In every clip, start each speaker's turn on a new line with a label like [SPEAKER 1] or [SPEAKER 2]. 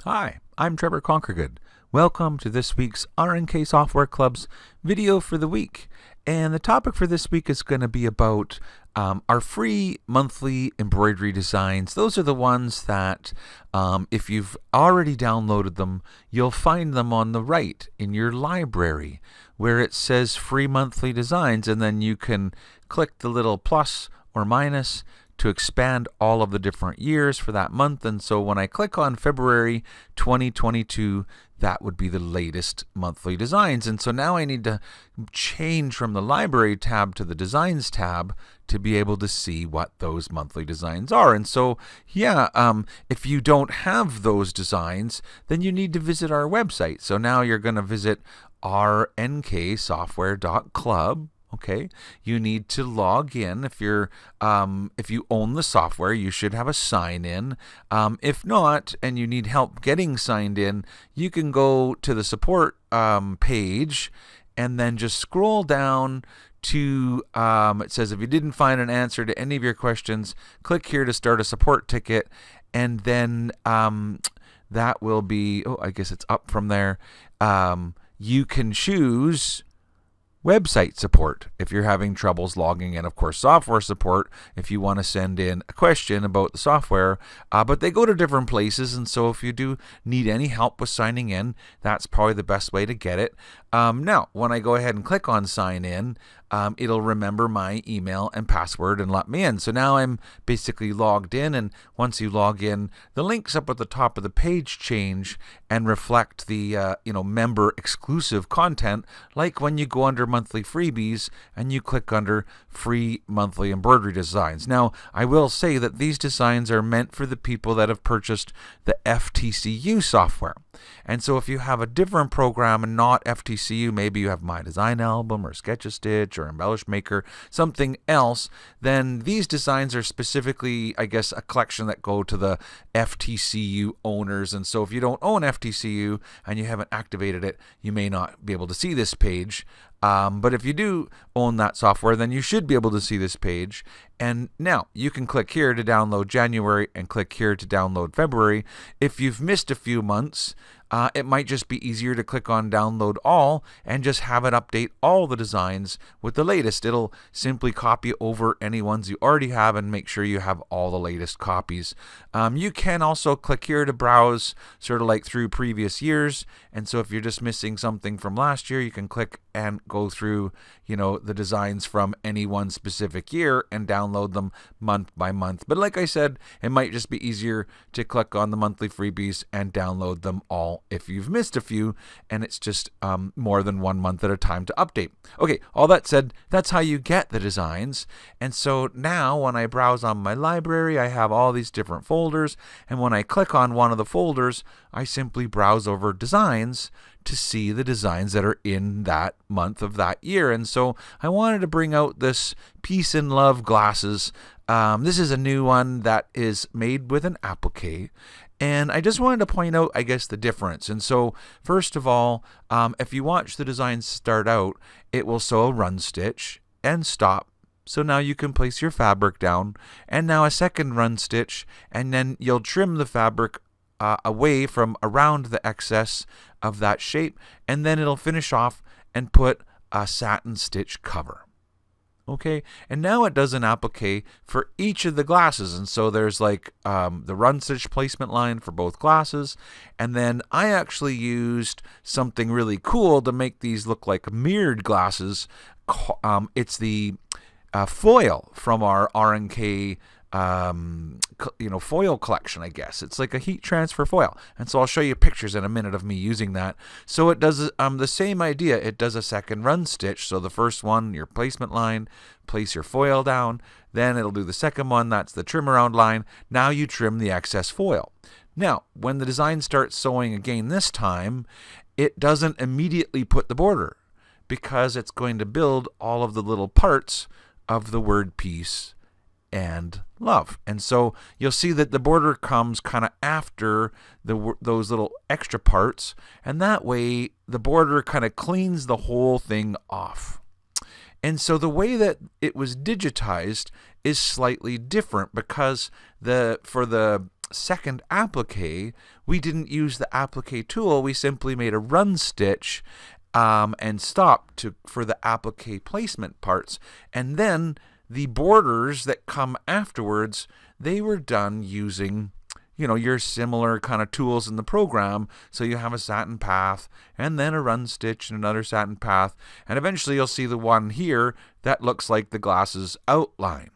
[SPEAKER 1] Hi, I'm Trevor Conquergood. Welcome to this week's RNK Software Club's video for the week. And the topic for this week is going to be about our free monthly embroidery designs. Those are the ones that if you've already downloaded them, you'll find them on the right in your library where it says free monthly designs, and then you can click the little plus or minus to expand all of the different years for that month. And so when I click on February 2022, that would be the latest monthly designs. And so now I need to change from the library tab to the designs tab to be able to see what those monthly designs are. And so, if you don't have those designs, then you need to visit our website. So now you're going to visit rnksoftware.club. Okay, you need to log in. If you own the software, you should have a sign in. If not, and you need help getting signed in, you can go to the support page and then just scroll down to, it says if you didn't find an answer to any of your questions, click here to start a support ticket, and then that will be, I guess it's up from there. You can choose website support if you're having troubles logging in. Of course, software support if you want to send in a question about the software, but they go to different places, and so if you do need any help with signing in, that's probably the best way to get it. Now, when I go ahead and click on sign in, it'll remember my email and password and let me in. So now I'm basically logged in, and once you log in, the links up at the top of the page change and reflect the member exclusive content, like when you go under monthly freebies and you click under free monthly embroidery designs. Now, I will say that these designs are meant for the people that have purchased the FTCU software. And so if you have a different program and not FTCU, maybe you have My Design Album or Sketch-A-Stitch or Embellish Maker, something else, then these designs are specifically, I guess, a collection that go to the FTCU owners. And so if you don't own FTCU and you haven't activated it, you may not be able to see this page. But if you do own that software, then you should be able to see this page. And now you can click here to download January and click here to download February. If you've missed a few months, it might just be easier to click on download all and just have it update all the designs with the latest. It'll simply copy over any ones you already have and make sure you have all the latest copies. You can also click here to browse sort of like through previous years. And so if you're just missing something from last year, you can click and go through, the designs from any one specific year and download them month by month. But like I said, it might just be easier to click on the monthly freebies and download them all if you've missed a few, and it's just more than 1 month at a time to update. Okay, all that said, that's how you get the designs. And so now when I browse on my library, I have all these different folders, and when I click on one of the folders, I simply browse over designs to see the designs that are in that month of that year. And so I wanted to bring out this Peace and Love glasses. This is a new one that is made with an applique. And I just wanted to point out, I guess, the difference. And so, first of all, if you watch the designs start out, it will sew a run stitch and stop. So now you can place your fabric down, and now a second run stitch, and then you'll trim the fabric away from around the excess of that shape, and then it'll finish off and put a satin stitch cover. Okay, and now it does an applique for each of the glasses, and so there's like the run stitch placement line for both glasses, and then I actually used something really cool to make these look like mirrored glasses. It's the foil from our RNK foil collection, I guess. It's like a heat transfer foil. And so I'll show you pictures in a minute of me using that. So it does the same idea. It does a second run stitch. So the first one, your placement line, place your foil down. Then it'll do the second one. That's the trim around line. Now you trim the excess foil. Now, when the design starts sewing again this time, it doesn't immediately put the border because it's going to build all of the little parts of the word peace and love. And so you'll see that the border comes kind of after those little extra parts, and that way the border kind of cleans the whole thing off. And so the way that it was digitized is slightly different because for the second applique, we didn't use the applique tool. We simply made a run stitch and stopped for the applique placement parts. And then the borders that come afterwards, they were done using your similar kind of tools in the program. So you have a satin path and then a run stitch and another satin path. And eventually you'll see the one here that looks like the glasses outline.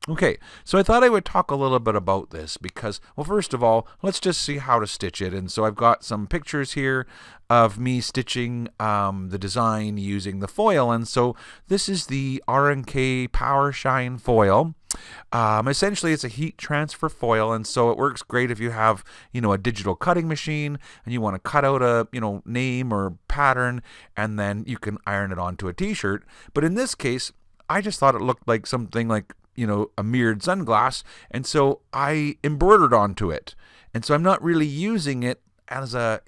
[SPEAKER 1] Okay, so I thought I would talk a little bit about this because, well, first of all, let's just see how to stitch it. And so I've got some pictures here of me stitching the design using the foil. And so this is the R&K Power Shine foil. Essentially, it's a heat transfer foil, and so it works great if you have, a digital cutting machine and you want to cut out a, name or pattern, and then you can iron it onto a t-shirt. But in this case, I just thought it looked like something like a mirrored sunglass, and so I embroidered onto it. And so I'm not really using it as a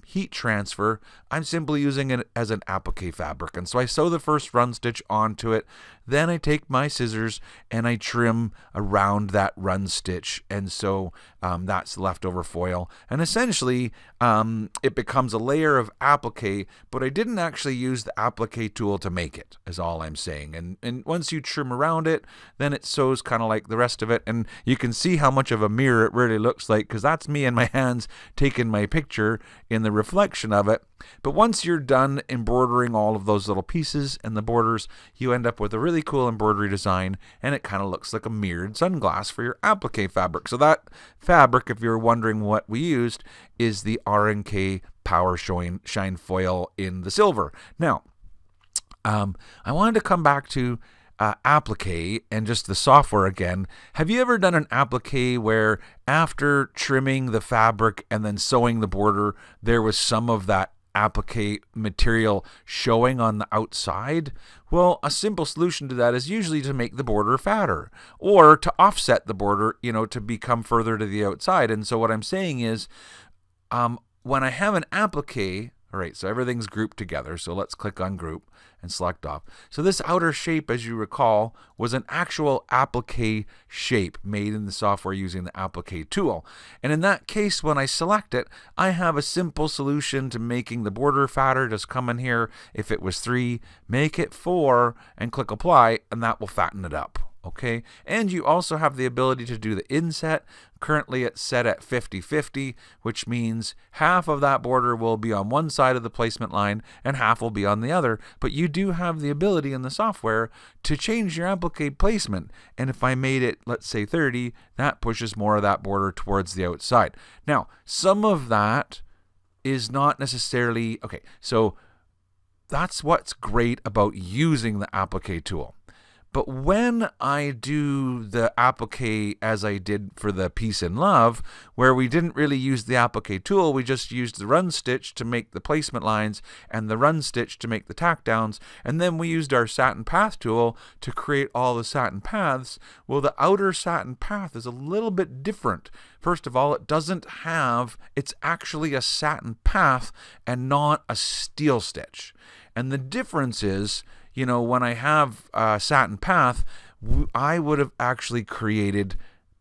[SPEAKER 1] heat transfer. I'm simply using it as an applique fabric. And so I sew the first run stitch onto it, then I take my scissors and I trim around that run stitch, and so that's leftover foil, and essentially it becomes a layer of applique, but I didn't actually use the applique tool to make it, is all I'm saying. And once you trim around it, then it sews kind of like the rest of it, and you can see how much of a mirror it really looks like, because that's me and my hands taking my picture in the reflection of it. But once you're done embroidering all of those little pieces and the borders, you end up with a really cool embroidery design, and it kind of looks like a mirrored sunglass for your applique fabric. So that fabric, if you're wondering what we used, is the R&K Power Shine foil in the silver. Now, I wanted to come back to applique and just the software again. Have you ever done an applique where after trimming the fabric and then sewing the border, there was some of that applique material showing on the outside? Well, a simple solution to that is usually to make the border fatter or to offset the border, to become further to the outside. And so what I'm saying is, when I have an applique, all right, so everything's grouped together. So let's click on group and select off. So this outer shape, as you recall, was an actual applique shape made in the software using the applique tool. And in that case, when I select it, I have a simple solution to making the border fatter. Just come in here. If it was 3, make it 4 and click apply, and that will fatten it up. Okay, and you also have the ability to do the inset. Currently it's set at 50-50, which means half of that border will be on one side of the placement line and half will be on the other. But you do have the ability in the software to change your applique placement. And if I made it, let's say 30, that pushes more of that border towards the outside. Now, some of that is not necessarily, okay, so that's what's great about using the applique tool. But when I do the applique as I did for the Peace and Love, where we didn't really use the applique tool, we just used the run stitch to make the placement lines and the run stitch to make the tack downs, and then we used our satin path tool to create all the satin paths. Well, the outer satin path is a little bit different. First of all, it's actually a satin path and not a steel stitch. And the difference is, when I have a satin path, I would have actually created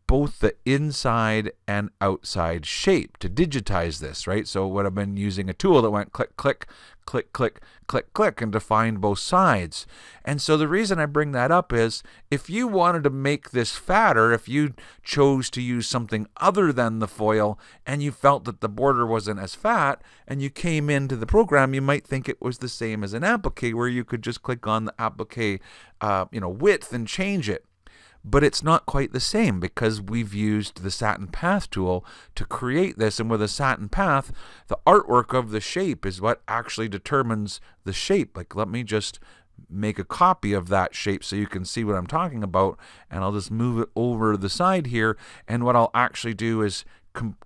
[SPEAKER 1] both the inside and outside shape to digitize this, right? So would have been using a tool that went click, click, click, click, click, click, and defined both sides. And so the reason I bring that up is if you wanted to make this fatter, if you chose to use something other than the foil and you felt that the border wasn't as fat and you came into the program, you might think it was the same as an applique where you could just click on the applique, width and change it. But it's not quite the same because we've used the satin path tool to create this. And with a satin path, the artwork of the shape is what actually determines the shape. Like, let me just make a copy of that shape so you can see what I'm talking about. And I'll just move it over the side here. And what I'll actually do is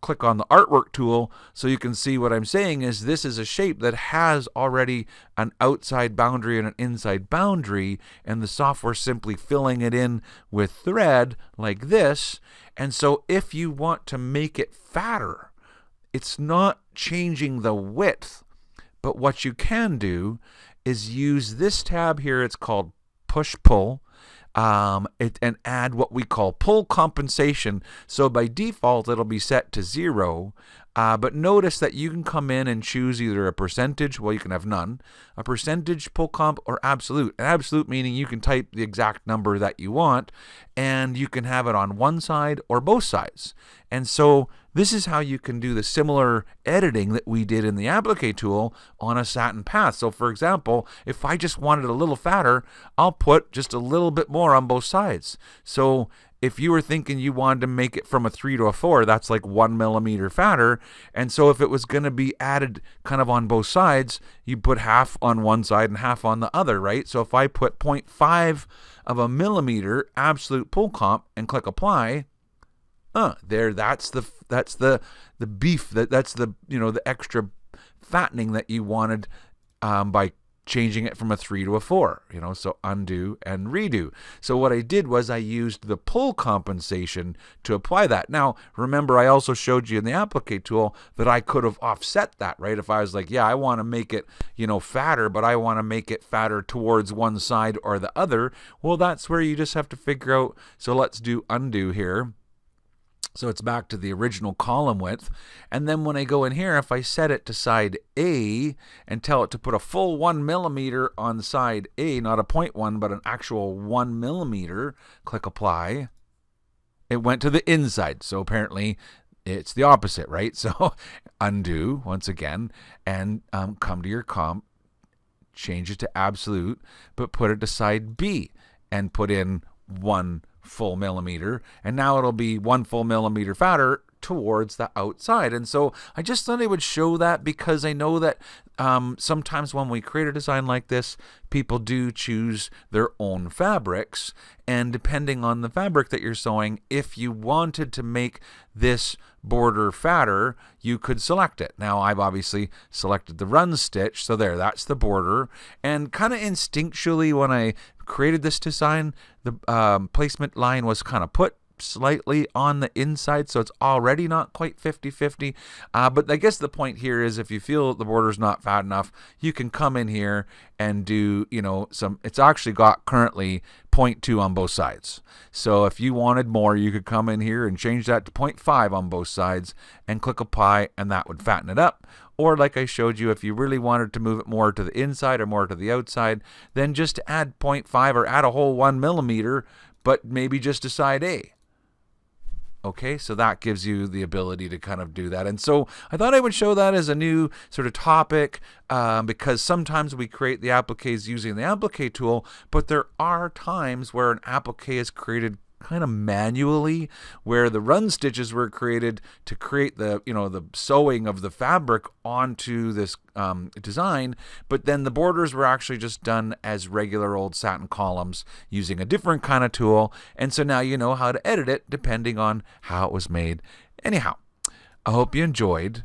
[SPEAKER 1] click on the artwork tool so you can see what I'm saying is this is a shape that has already an outside boundary and an inside boundary, and the software simply filling it in with thread like this. And so if you want to make it fatter, it's not changing the width, but what you can do is use this tab here. It's called push pull. and add what we call pull compensation. So by default, it'll be set to 0. But notice that you can come in and choose either a percentage, well, you can have none, a percentage pull comp, or absolute. And absolute meaning you can type the exact number that you want, and you can have it on one side or both sides. And so this is how you can do the similar editing that we did in the Applique tool on a satin path. So for example, if I just wanted it a little fatter, I'll put just a little bit more on both sides. So if you were thinking you wanted to make it from a 3 to a 4, that's like 1 millimeter fatter. And so if it was going to be added kind of on both sides, you put half on one side and half on the other, right? So if I put 0.5 of a millimeter absolute pull comp and click apply, there, that's the beef, that's the, the extra fattening that you wanted by changing it from a 3 to a 4, so undo and redo. So what I did was I used the pull compensation to apply that. Now, remember, I also showed you in the Applique tool that I could have offset that, right? If I was like, yeah, I want to make it, fatter, but I want to make it fatter towards one side or the other, well, that's where you just have to figure out. So let's do undo here. So it's back to the original column width. And then when I go in here, if I set it to side A and tell it to put a full 1 millimeter on side A, not a 0.1, but an actual 1 millimeter, click apply, it went to the inside. So apparently it's the opposite, right? So undo once again and come to your comp, change it to absolute, but put it to side B and put in 1 full millimeter, and now it'll be 1 full millimeter fatter towards the outside. And so I just thought I would show that because I know that sometimes when we create a design like this, people do choose their own fabrics, and depending on the fabric that you're sewing, if you wanted to make this border fatter, you could select it. Now I've obviously selected the run stitch, so that's the border, and kind of instinctually when I created this design, the placement line was kind of put slightly on the inside, so it's already not quite 50-50. But I guess the point here is if you feel the border's not fat enough, you can come in here and do, it's actually got currently 0.2 on both sides. So if you wanted more, you could come in here and change that to 0.5 on both sides and click apply, and that would fatten it up. Or like I showed you, if you really wanted to move it more to the inside or more to the outside, then just add 0.5 or add a whole 1 millimeter, but maybe just to side A. Okay, so that gives you the ability to kind of do that. And so I thought I would show that as a new sort of topic because sometimes we create the appliques using the Applique tool, but there are times where an applique is created kind of manually, where the run stitches were created to create the the sewing of the fabric onto this design, but then the borders were actually just done as regular old satin columns using a different kind of tool. And so now you know how to edit it depending on how it was made. Anyhow, I hope you enjoyed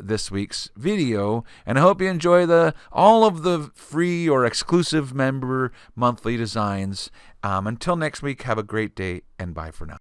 [SPEAKER 1] this week's video, and I hope you enjoy all of the free or exclusive member monthly designs. Until next week, have a great day, and bye for now.